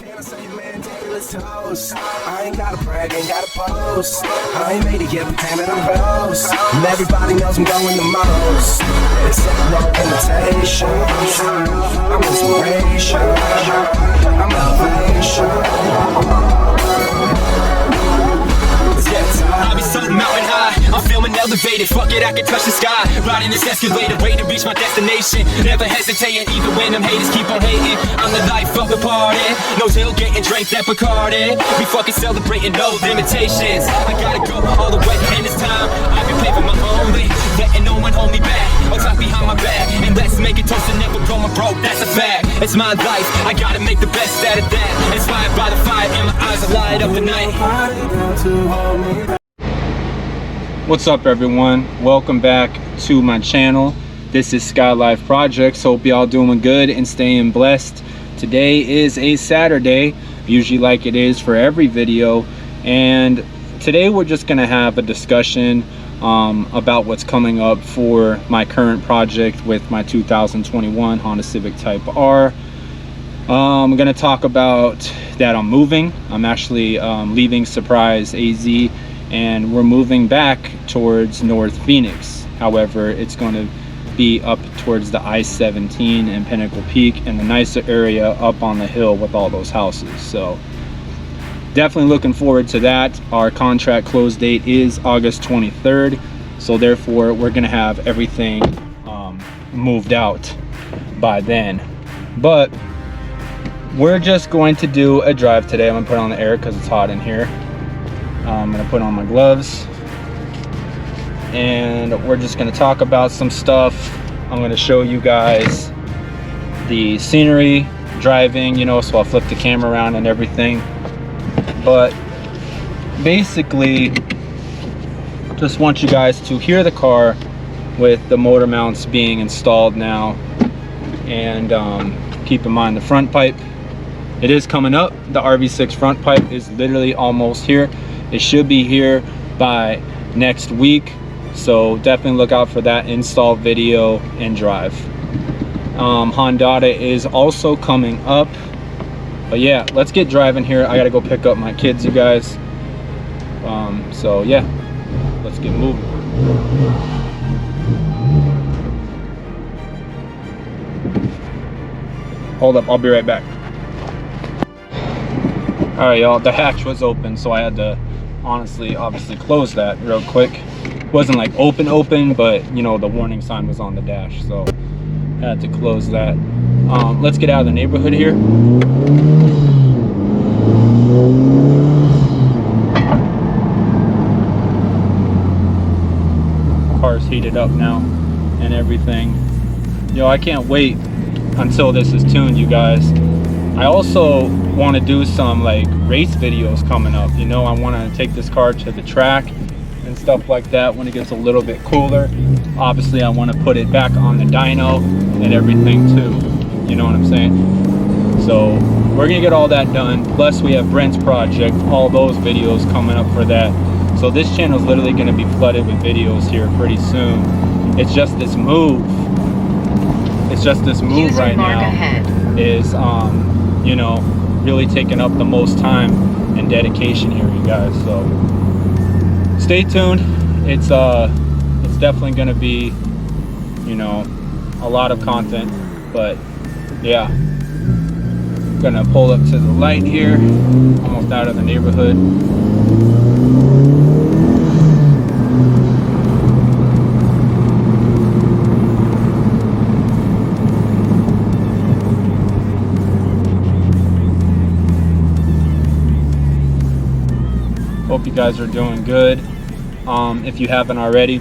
Can I say, man, let's toast? I ain't gotta brag, ain't gotta post. I ain't made it yet, but damn it, I'm close. And everybody knows I'm going the most. It's no imitation. I'm inspiration. I'm elevation. I be so mountain high, I'm feeling elevated. Fuck it, I can touch the sky. Riding this escalator, way to reach my destination. Never hesitating, even when them haters keep on hating. I'm the life of the party. No tailgating, drink that Bacardi. We fucking celebrating, no limitations. I gotta go all the way, and this time I can pay for my own way. Letting no one hold me back, or talk behind my back. And let's make it toast and never going broke, that's a fact. It's my life, I gotta make the best out of that. Inspired by the fire, and my eyes are light up the night. What's up, everyone? Welcome back to my channel. This is Skylyfe Projects. Hope y'all doing good and staying blessed. Today is a Saturday, usually like it is for every video, and today we're just gonna have a discussion about what's coming up for my current project with my 2021 Honda Civic Type R. I'm gonna talk about that I'm moving. I'm actually leaving Surprise AZ, and we're moving back towards North Phoenix. However, it's going to be up towards the I-17 and Pinnacle Peak, and the nicer area up on the hill with all those houses. So definitely looking forward to that. Our contract close date is August 23rd, so therefore we're going to have everything moved out by then. But we're just going to do a drive today. I'm going to put on the air because it's hot in here. I'm gonna put on my gloves, and we're just gonna talk about some stuff. I'm gonna show you guys the scenery, driving, you know, so I'll flip the camera around and everything. But basically, just want you guys to hear the car with the motor mounts being installed now. And keep in mind the front pipe, it is coming up. The RV6 front pipe is literally almost here. It should be here by next week, so definitely look out for that install video and drive. Honda is also coming up, but yeah, let's get driving here. I gotta go pick up my kids, you guys. So yeah, let's get moving. Hold up, I'll be right back. All right, y'all, the hatch was open, so I had to obviously close that real quick. It wasn't like open, but you know, the warning sign was on the dash, so I had to close that. Let's get out of the neighborhood here. Car's heated up now and everything. Yo, I can't wait until this is tuned, you guys. I also want to do some like race videos coming up. You know, I want to take this car to the track and stuff like that when it gets a little bit cooler. Obviously, I want to put it back on the dyno and everything too. You know what I'm saying? So we're gonna get all that done. Plus, we have Brent's project, all those videos coming up for that. So this channel is literally going to be flooded with videos here pretty soon. It's just this move. It's just this move right now is you know, really taking up the most time and dedication here, you guys. So stay tuned. It's definitely gonna be, you know, a lot of content. But yeah, gonna pull up to the light here, almost out of the neighborhood. Hope you guys are doing good. If you haven't already,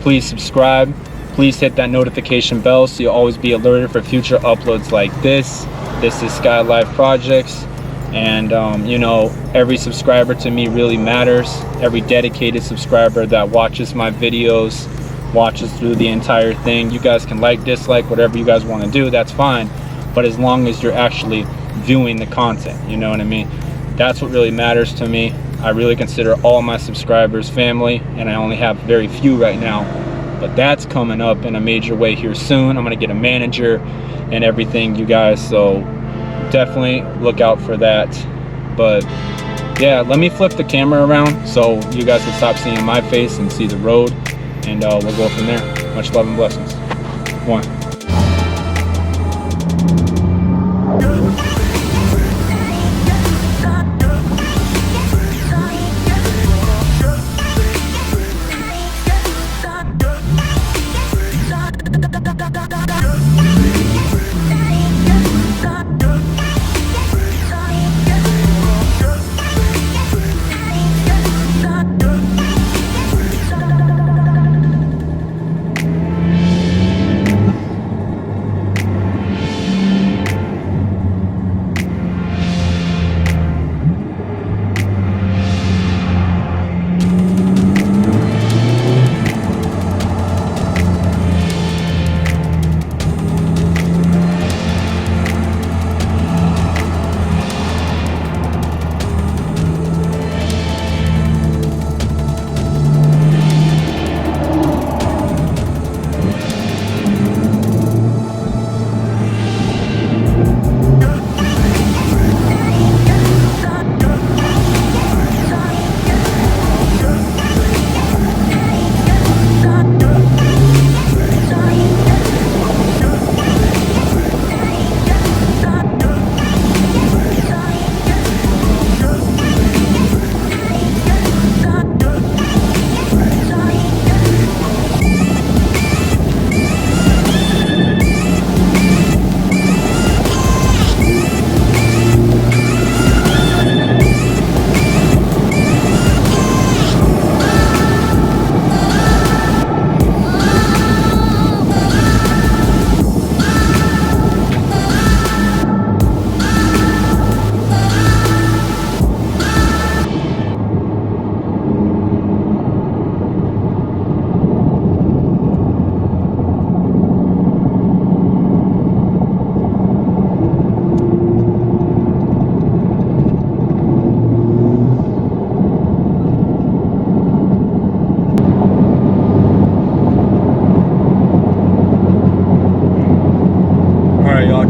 please subscribe. Please hit that notification bell so you'll always be alerted for future uploads like this. This is Skylyfe Projects, and you know, every subscriber to me really matters. Every dedicated subscriber that watches my videos, watches through the entire thing. You guys can like, dislike, whatever you guys want to do, that's fine. But as long as you're actually viewing the content, you know what I mean? That's what really matters to me. I really consider all my subscribers family, and I only have very few right now, but that's coming up in a major way here soon. I'm gonna get a manager and everything, you guys, so definitely look out for that. But yeah, let me flip the camera around so you guys can stop seeing my face and see the road, and we'll go from there. Much love and blessings. One.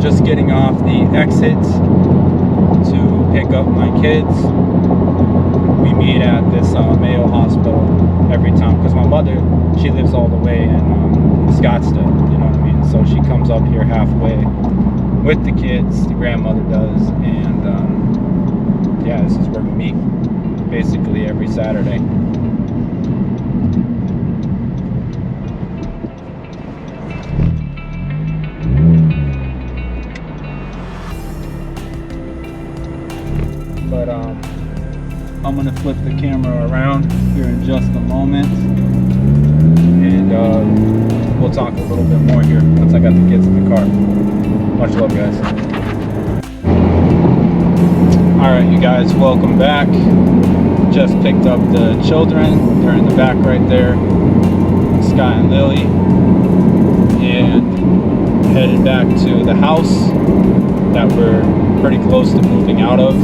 Just getting off the exit to pick up my kids. We meet at this Mayo Hospital every time because my mother, she lives all the way in Scottsdale, you know what I mean? So she comes up here halfway with the kids, the grandmother does, and yeah, this is where we meet basically every Saturday. But I'm gonna flip the camera around here in just a moment, and we'll talk a little bit more here once I got the kids in the car. Much love, guys. Alright, you guys, welcome back. Just picked up the children. They're in the back right there, Sky and Lily, and headed back to the house that we're pretty close to moving out of.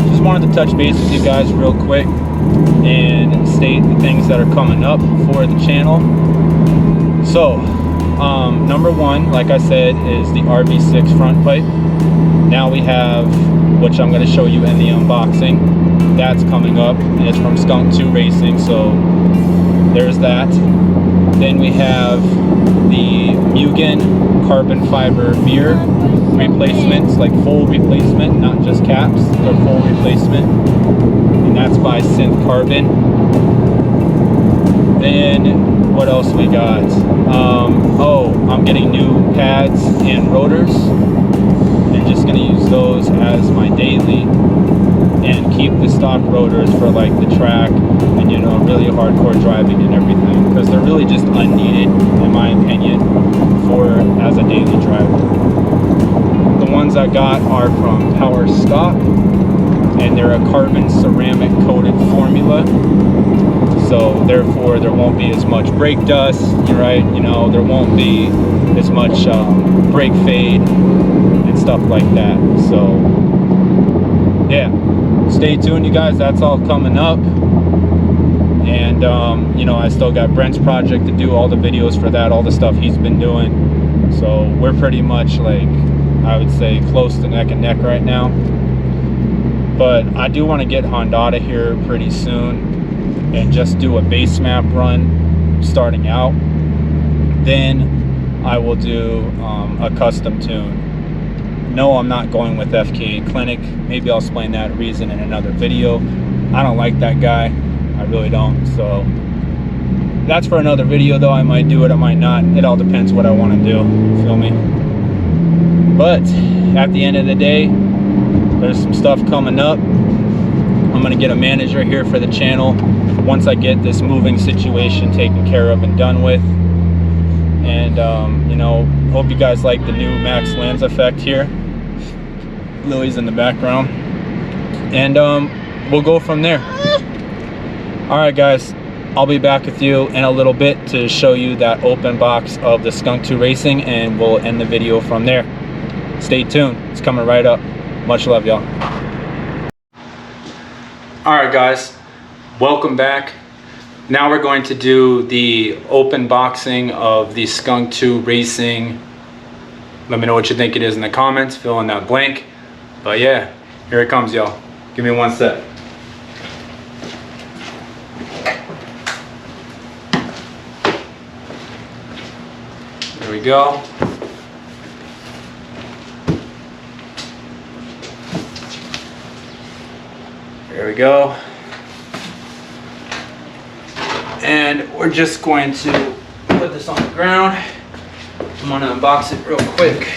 Just wanted to touch base with you guys real quick and state the things that are coming up for the channel. So number one, like I said, is the RV6 front pipe. Now we have, which I'm going to show you in the unboxing, that's coming up, and it's from Skunk 2 Racing, so there's that. Then we have the Mugen carbon fiber mirror replacements, like full replacement, not just caps, but full replacement, and that's by Synth Carbon. Then what else we got? Oh, I'm getting new pads and rotors, and just gonna use those as my daily, and keep the stock rotors for like the track and, you know, really hardcore driving and everything, because they're really just unneeded in my opinion for as a daily driver. The ones I got are from Power Stock, and they're a carbon ceramic coated formula, so therefore there won't be as much brake dust, right? You know, there won't be as much brake fade and stuff like that. So yeah, stay tuned, you guys. That's all coming up. And you know, I still got Brent's project to do, all the videos for that, all the stuff he's been doing. So we're pretty much like I would say close to neck and neck right now. But I do want to get Honda here pretty soon and just do a base map run starting out. Then I will do a custom tune. No, I'm not going with FKA Clinic. Maybe I'll explain that reason in another video. I don't like that guy. I really don't. So that's for another video though. I might do it, I might not. It all depends what I want to do. Feel me? But at the end of the day, there's some stuff coming up. I'm gonna get a manager here for the channel once I get this moving situation taken care of and done with. And you know, hope you guys like the new Max Lens effect here. Lily's in the background, and we'll go from there. All right guys, I'll be back with you in a little bit to show you that open box of the Skunk 2 Racing, and we'll end the video from there. Stay tuned, it's coming right up. Much love, y'all. All right guys, welcome back. Now we're going to do the open boxing of the Skunk 2 Racing. Let me know what you think it is in the comments, fill in that blank. But yeah, here it comes, y'all. Give me one sec. There we go. There we go. And we're just going to put this on the ground. I'm gonna unbox it real quick.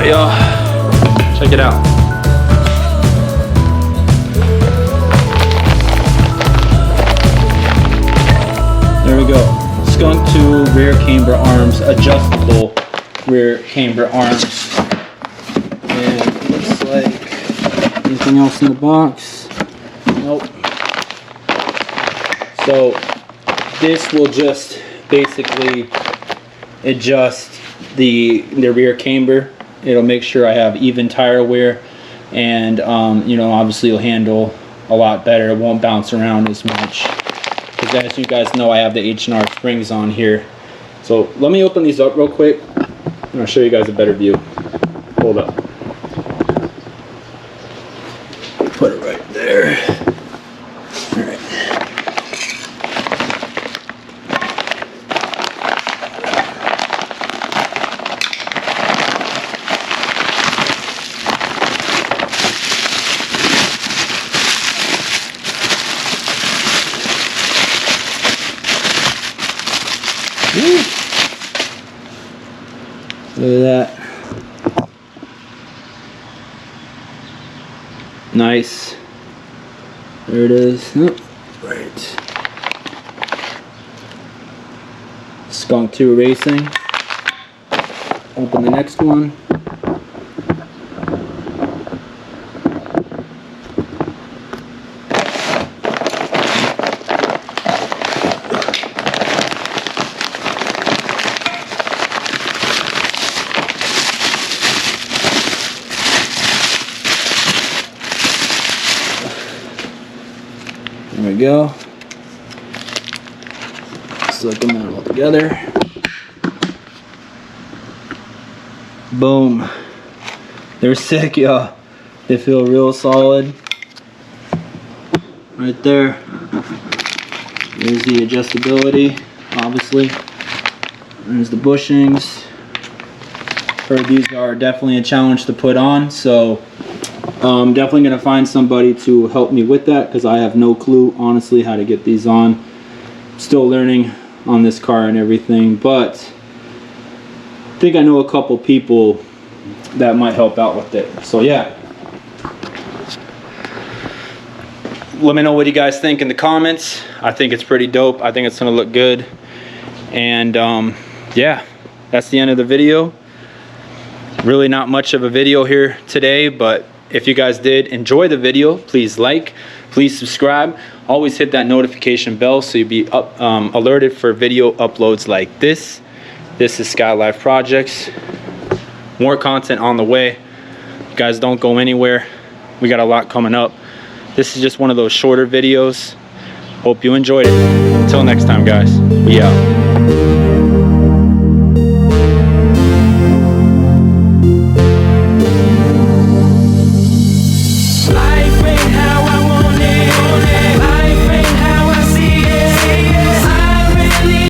Y'all, check it out. There we go. Skunk 2 rear camber arms, adjustable rear camber arms. And it looks like anything else in the box? Nope. So this will just basically adjust the rear camber. It'll make sure I have even tire wear, and you know, obviously it'll handle a lot better. It won't bounce around as much, because as you guys know, I have the H&R springs on here. So let me open these up real quick and I'll show you guys a better view. Hold up, put it right there. All right. Look at that. Nice. There it is. Oh, right. Skunk 2 Racing. Open the next one. There we go. Slip them out all together. Boom. They're sick, y'all. They feel real solid. Right there. There's the adjustability, obviously. There's the bushings. Heard these are definitely a challenge to put on, so I'm definitely going to find somebody to help me with that, because I have no clue, honestly, how to get these on. Still learning on this car and everything, but I think I know a couple people that might help out with it. So yeah, let me know what you guys think in the comments. I think it's pretty dope. I think it's going to look good. And yeah, that's the end of the video. Really not much of a video here today, but If you guys did enjoy the video, please like, please subscribe. Always hit that notification bell so you'll be alerted for video uploads like this. This is Skylyfe Projects. More content on the way. You guys don't go anywhere. We got a lot coming up. This is just one of those shorter videos. Hope you enjoyed it. Until next time, guys. We out.